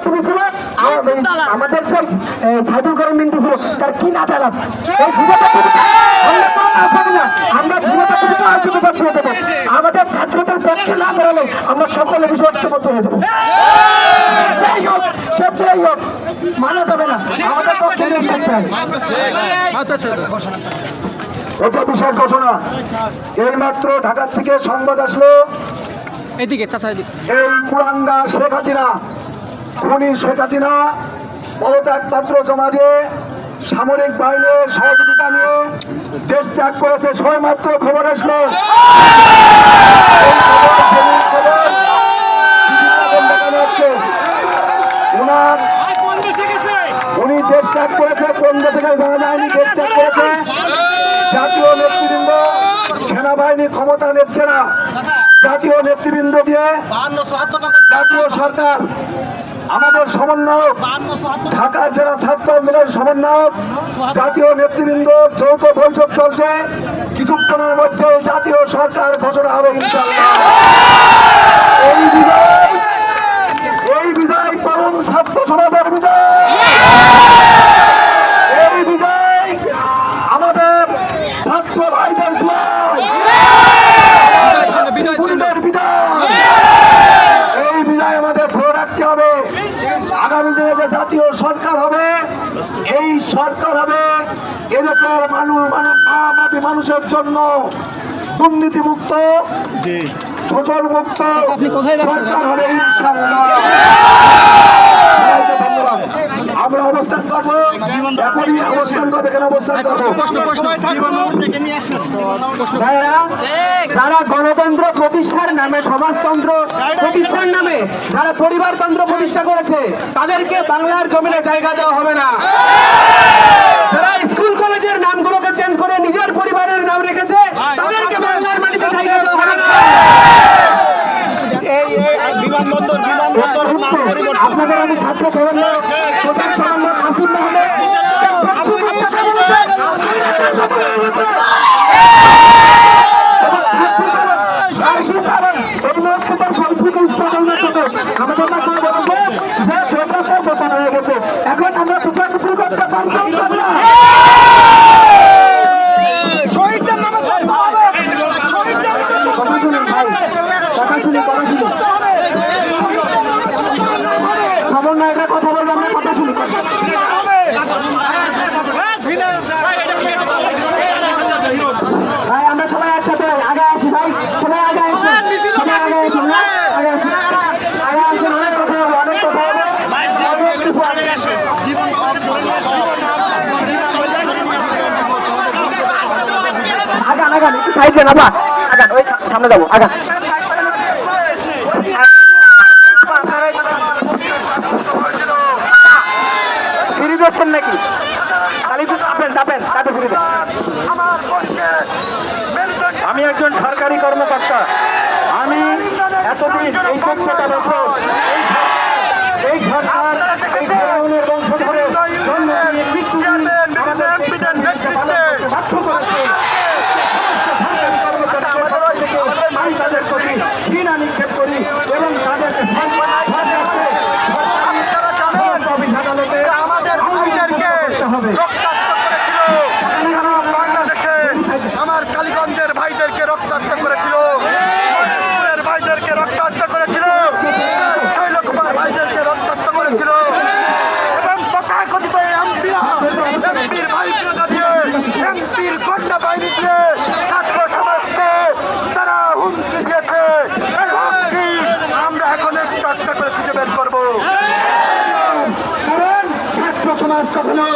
তুমি ছিল আমাদের সাইদুল করিম মিন্টু ছিল, তার কি না দিলাম এই জীবনটা আমরা জীবনটা দেবো। আমাদের ছাত্রদের পক্ষে না দাঁড়ালে আমরা সকলে বিষয় ঐক্যবদ্ধ হয়ে যাবো। যাই হোক মানা যাবে না, আমাদের পক্ষে এটা বিশাল ঘোষণা। এইমাত্র ঢাকা থেকে সংবাদ আসলো, এদিকে এই কুলাঙ্গা শেখ হাসিনা, খুনি শেখ হাসিনা পদত্যাগ পত্র জমা দিয়ে সামরিক বাহিনীর সহযোগিতা নিয়ে দেশ ত্যাগ করেছে। সবেমাত্র খবর আসলো, উনি দেশ ত্যাগ করেছে। কোন দেশে জানা যায়নি, দেশ ত্যাগ করেছে। জাতীয় নেতৃবৃন্দ, সেনাবাহিনী ক্ষমতা নিচ্ছে না, জাতীয় নেতৃবৃন্দ দিয়ে জাতীয় সরকার, আমাদের সমন্বয়ক ঢাকার জেলা ছাত্র আন্দোলনের সমন্বয়ক, জাতীয় নেতৃবৃন্দ যৌথ বৈঠক চলছে। কিছুক্ষণের মধ্যে জাতীয় সরকার ঘোষণা হবে ইনশাআল্লাহ। এই বিজয় তরুণ ছাত্র সমাজের বিজয়, এই বিজয় আমাদের ছাত্র ভাইদের বিজয়, এই বিজয় আমাদের ধরে রাখতে হবে। আগামী দিনে যে জাতীয় সরকার হবে, এই সরকার হবে এদেশের মানুষের জন্য দুর্নীতি মুক্ত, শোষণ মুক্ত সরকার হবে ইনশাআল্লাহ। ধন্যবাদ। আমরা অবস্থান করবো, এখনই অবস্থান করবো, এখানে অবস্থান করবো। যারা গণতন্ত্র প্রতিষ্ঠার নামে, সমাজতন্ত্র প্রতিষ্ঠার নামে যারা পরিবারতন্ত্র প্রতিষ্ঠা করেছে, তাদেরকে বাংলার জমিনে জায়গা দেওয়া হবে না। যারা স্কুল কলেজের নামগুলোকে চেঞ্জ করে নিজের পরিবারের নাম রেখেছে, তাদেরকে বাংলার মাটিতে জায়গা দেওয়া হবে না। আপনাদের আমি ছাত্র সমন্বয় আসিফ মাহমুদ হয়ে গেছে। এখন আমরা বিচার মিছিল করতে পারবো না। শহীদদের নামে চলতে হবে। কথা শুনুন ভাই, কথা শুনি, কথা শুনি। সমন্বয়টা কথা বলবো, আমরা কথা শুনি। ভাই আমরা সবাই একসাথে আগে আসি, ভাই সবাই আগে আসি, সবাই আগে আসি, আগে আসি, আগে আসেন। অনেক কথা হবে, অনেক কথা হবে। আগান আগান, একটু সাইড দেন, আবার আগান, ওই সামনে যাবো, আগান। ফিরে যাচ্ছেন নাকি? আমি একজন সরকারি কর্মকর্তা, আমি এতদিন এই 14টা বছর এই সরকার এই ধরনের বংশ ধরে আমি তাদের প্রতি ঘৃণা নিক্ষেপ করি এবং তাদেরকে আমার কালীগঞ্জের ভাইদেরকে রক্তাক্ত করেছিল, ভাইদেরকে রক্তাক্ত করেছিল, শৈলকুমার ভাইদেরকে রক্তাক্ত করেছিল এবং তথাকথিত এমপির ভাইকে দিয়ে, এমপির কন্যা বাহিনী দিয়ে ছাত্র সমাজকে তারা হুমকি দিয়েছে। এই হুমকি আমরা এখন চর্চা করে খুঁজে বের করবো, কারণ ছাত্র সমাজ কখনো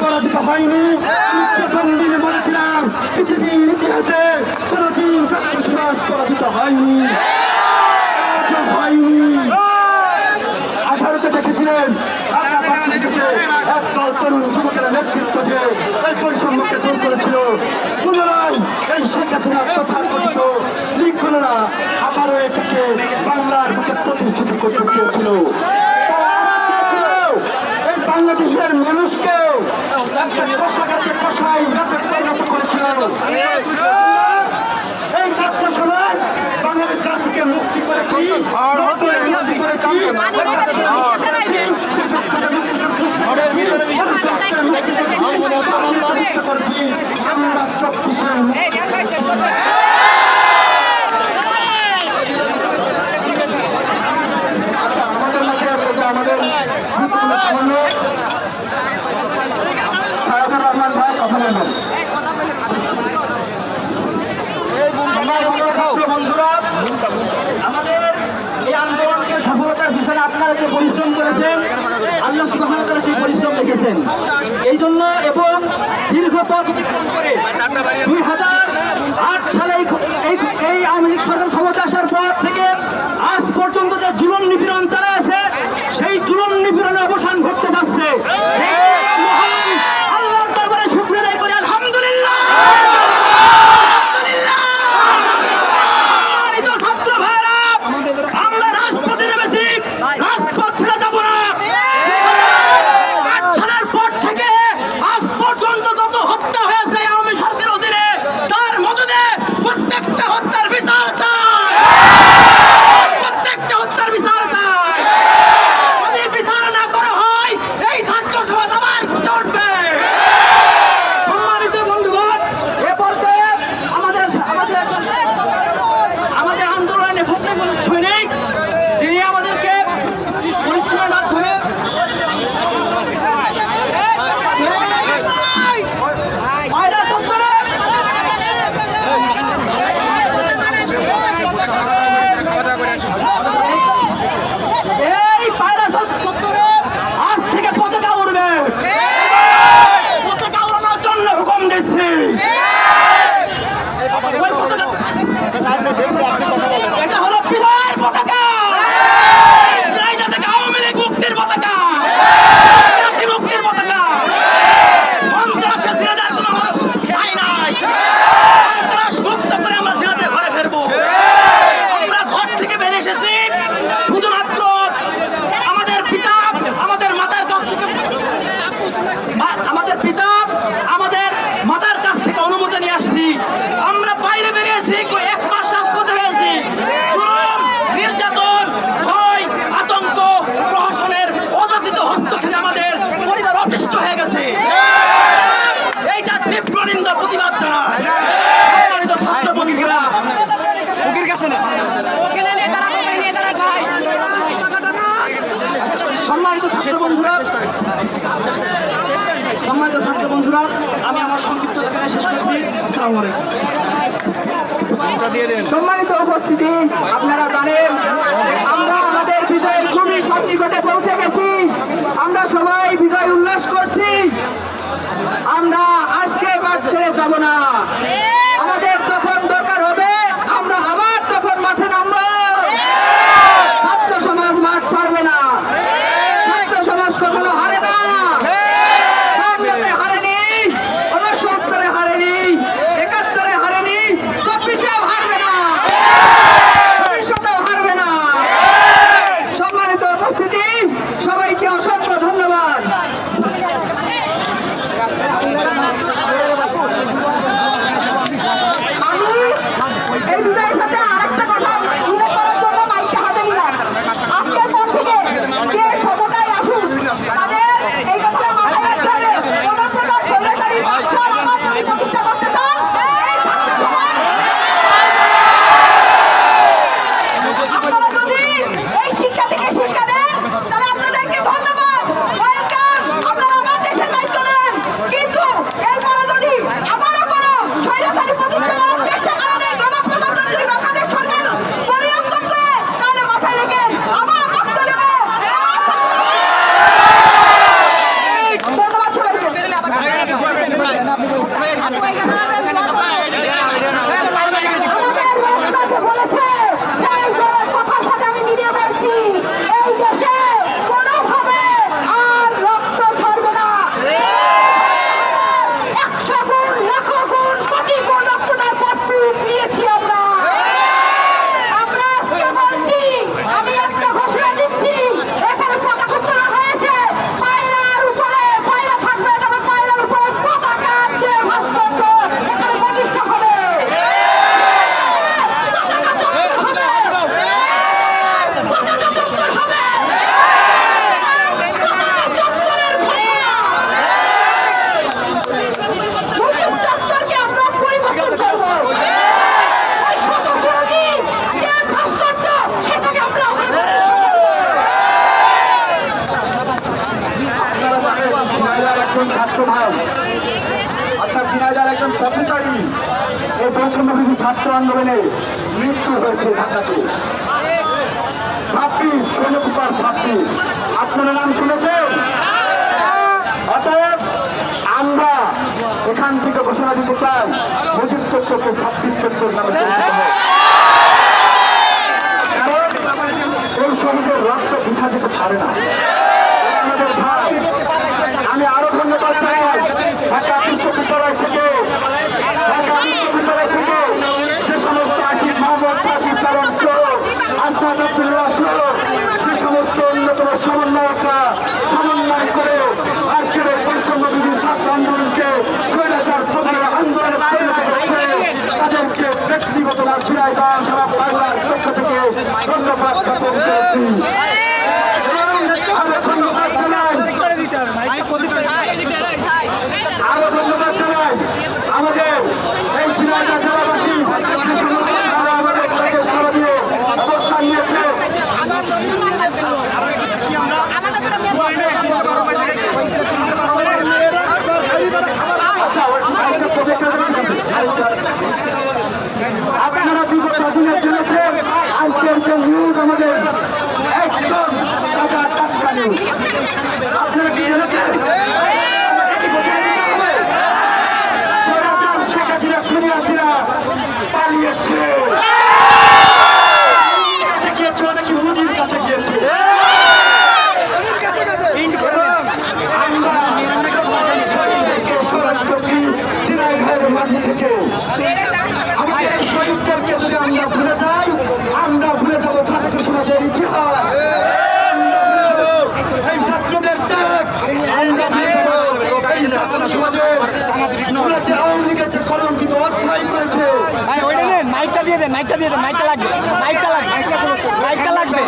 পরাজিত হয়নি। প্রথম দিনে বলেছিলাম পৃথিবীর ইতিহাসে কোনদিন ছাত্র সমাজ পরাজিত হয়নি, হয়নি। 18তে দেখেছিলেন একদল তরুণ যুবকেরা নেতৃত্ব দিয়ে এই বৈষম্যকে দূর করেছিল। পুনরায় এই শেখ হাসিনার তথাকথিত লিখনেরা আবারও এটিকে বাংলার বুকে প্রতিষ্ঠিত করতে চেয়েছিল। এই বাংলাদেশের মানুষকেও কষাঘাতে কষাই পরিণত করেছিল। এই ছাত্র সমাজ বাংলাদেশ জাতিকে মুক্তি করেছি, পরিশ্রম করেছেন, আল্লাহ সুবহানাহু ওয়া তাআলা সেই পরিশ্রম দেখেছেন। এই জন্য এবং দীর্ঘ পথ অতিক্রম করে 2008 সালে এই আওয়ামী লীগ সরকার ক্ষমতা আসার পর থেকে আজ পর্যন্ত যে জুলুম নিপীড়ন চালাচ্ছে, সেই জুলুম নিপীড়নের অবসান ঘটতে যাচ্ছে। মহান আল্লাহর দরবারে শুকরিয়া আদায় করি, আলহামদুলিল্লাহ। ছাত্র ভাইরা, আমরা রাজপথে নেমেছি, রাজপথ ছেড়ে যাব না। 2008 সালের পর থেকে আজ পর্যন্ত যত হত্যা হয়েছে আওয়ামী সরকারের অধীনে, তার মদদে প্রত্যেকটা হত্যার বিচার চাই, প্রত্যেকটা হত্যার বিচার চাই। যদি বিচার না করা হয়, এই ছাত্র সমাজ আবার ফুটে উঠবে। সম্মানিত বন্ধুগণ, এ পর্যায়ে আমাদের আন্দোলনে ভর্তি সৈনিক, যিনি আমাদেরকে পরিশ্রমের মাধ্যমে পায়রা চত্বরে এই পায়রা চত্বরে আজ থেকে পতাকা উড়বে, পতাকা উড়ানোর জন্য হুকুম দিচ্ছি। ওই পতাকা, এটা হলো বিজয়ের পতাকা, রাইজা থেকে আওয়ামী লীগ মুক্তির পতাকা, সন্ত্রাসী মুক্তির পতাকা। সন্ত্রাসে সিরাজের কোনো ঠাঁই নাই। সন্ত্রাস মুক্ত করে আমরা সিরাজের ঘরে ফিরবো। আমরা ঘর থেকে বেরিয়ে এসেছি শুধুমাত্র আমাদের পিতা, আমাদের মাতার কাছ থেকে, আমাদের পিতা, আমাদের মাতার কাছ থেকে অনুমতি নিয়ে আসছি। আমরা বাইরে বেরিয়েছি, 1 মাস রাজপথে হয়েছি। জুলুম, নির্যাতন, ভয়, আতঙ্ক, প্রশাসনের অযাচিত হস্তক্ষেপে আমাদের পরিবার অতিষ্ঠ হয়ে গেছে। এইটা তীব্র নিন্দা প্রতিবাদ জানায়। সম্মানিত ছাত্র বন্ধুরা, সম্মানিত ছাত্র বন্ধুরা, সম্মানিত ছাত্র বন্ধুরা, আমি আমার সংক্ষিপ্ত এখানে শেষ করছি। আসসালামু আলাইকুম। সম্মানিত উপস্থিতি, আপনারা জানেন আমরা আমাদের বিজয়ের খুবই সন্নিকটে পৌঁছে গেছি। আমরা সবাই বিজয় উল্লাস করছি। আমরা আজকে মাঠ ছেড়ে যাব না। আমাদের যখন দরকার হবে আমরা আবার তখন মাঠে নামবো। ছাত্র সমাজ মাঠ ছাড়বে না। ছাত্র সমাজ কখনো হারে না। বাংলাতে হারেনি, 69-এ হারেনি, 71-এ হারেনি, 24-এও হারবে না, ভবিষ্যতেও হারবে না। সম্মানিত উপস্থিতি, সবাইকে অসংখ্য ধন্যবাদ। আমি এই বিজয়ের সাথে আরেকটা কথা উল্লেখ করার জন্য মাইকটা হাতে নিলাম। আজকের পর থেকে যে ক্ষমতায় আসুক, তাদের এই কথাটা মাথায় রাখতে হবে। কোনো প্রকার স্বৈরাচারী বাদশাহ আমার নামে প্রতিষ্ঠা করতে চান, এই ছাত্র সমাজ, আপনারা যদি এই শিক্ষা থেকে শিক্ষা দেন, তাহলে আপনাদেরকে ধন্যবাদ, ওয়েলকাম। আপনারা আমার দেশের দায়িত্ব নেন। কিন্তু এরপরে যদি আবারও কোনো স্বৈরাচারী প্রতিষ্ঠা করার চেষ্টা করেন, এই গণপ্রজাতন্ত্রী বাংলাদেশ সরকার পরিবর্তন করে, তাহলে মাথায় রেখে আবার রক্ত দেব। ধন্যবাদ সবাইকে। বলেছে সেই কথার সাথে আমি মিলিয়ে বলছি, এই দেশে কোনোভাবে আর রক্ত ঝরবে না। 100 গুণ, লাখো গুণ, কোটি গুণ রক্তদান প্রস্তুত নিয়েছি আমরা। আমরা আজকে বলছি, আমি আজকে ঘোষণা দিচ্ছি, এখানে পতাকা তোলা হয়েছে, পায়রার উপরে পায়রা থাকবে, তবে পায়রার উপরে পতাকার যে ভাস্কর্য এখানে প্রতিষ্ঠা হবে। পতাকা চত্বর হবে, পতাকা চত্বর হবে, পতাকা চত্বরের ঘোষণা। মুজিব চত্বরকে আমরা পরিবর্তন করব। ওই শতবিরোধী যে ভাস্কর্য, সেটাকে আমরা ঝিনাইদার একজন ছাত্র ভাই, অর্থাৎ ঝিনাইদার একজন পথচারী, এই বৈষম্যবিরোধী ছাত্র আন্দোলনে মৃত্যু হয়েছে ঢাকাতে। ছাত্র 26 ষোলকুপার 26 আপনারা নাম শুনেছেন? অতএব আমরা এখান থেকে ঘোষণা দিতে চাই মুজিব চত্বরকে 26 চত্বর নামে পরিচিত হোক। কারণ এই শহীদের রক্ত বৃথা যেতে পারে না। এরা আমাদের ভাই। আমি আরো ধন্যবাদ জানাই ঢাকা বিশ্ববিদ্যালয় থেকে যে সমস্ত আসিফ মোহাম্মদ শাকিব চালন সহ আসাদ আব্দুল্লাহ সহ যে সমস্ত অন্যতম সমন্বয়করা সমন্বয় করে আজকের এই বৈষম্য বিরোধী ছাত্র আন্দোলনকে স্বৈরাচার প্রতিরোধ আন্দোলনে পরিণত করেছে, তাদেরকে ব্যক্তিগত লাঠিরাই বা সারা বাংলার পক্ষ থেকে ধন্যবাদ জ্ঞাপন করেছি। আরো ধন্যবাদ জানাই আমাদের এই ঝিনাইদহ জেলাবাসী যে সমস্ত যারা আমাদের থেকে সারা দিয়ে অবস্থান নিয়েছে। আপনারা বিগত দিনে জেনেছেন আজকের যে নিউজ আমাদের একদম তাজা টাটকা নিউজ। আপনারা কি জেনেছেন? পালিয়েছে, গিয়েছিল নাকি মোদির কাছে গিয়েছে। আমরা স্মরণ করছি ঝিনাইদহের মাটি থেকে। আমাদের এই শহীদদেরকে যদি আমরা ভুলে যাই, আমরা ভুলে যাবো ছাত্র সমাজের ইতিহাস, আমরা ভুলে যাবো এই ছাত্রদের ত্যাগ, আমরা ভুলে যাবো এই ছাত্র সমাজের যে আওয়ামী লীগের যে কলঙ্কিত অধ্যায় করেছে। মাইকটা দিয়ে দেন, মাইকটা দিয়ে দেন, মাইকটা লাগবে, মাইকটা লাগবে, মাইকটা লাগবে।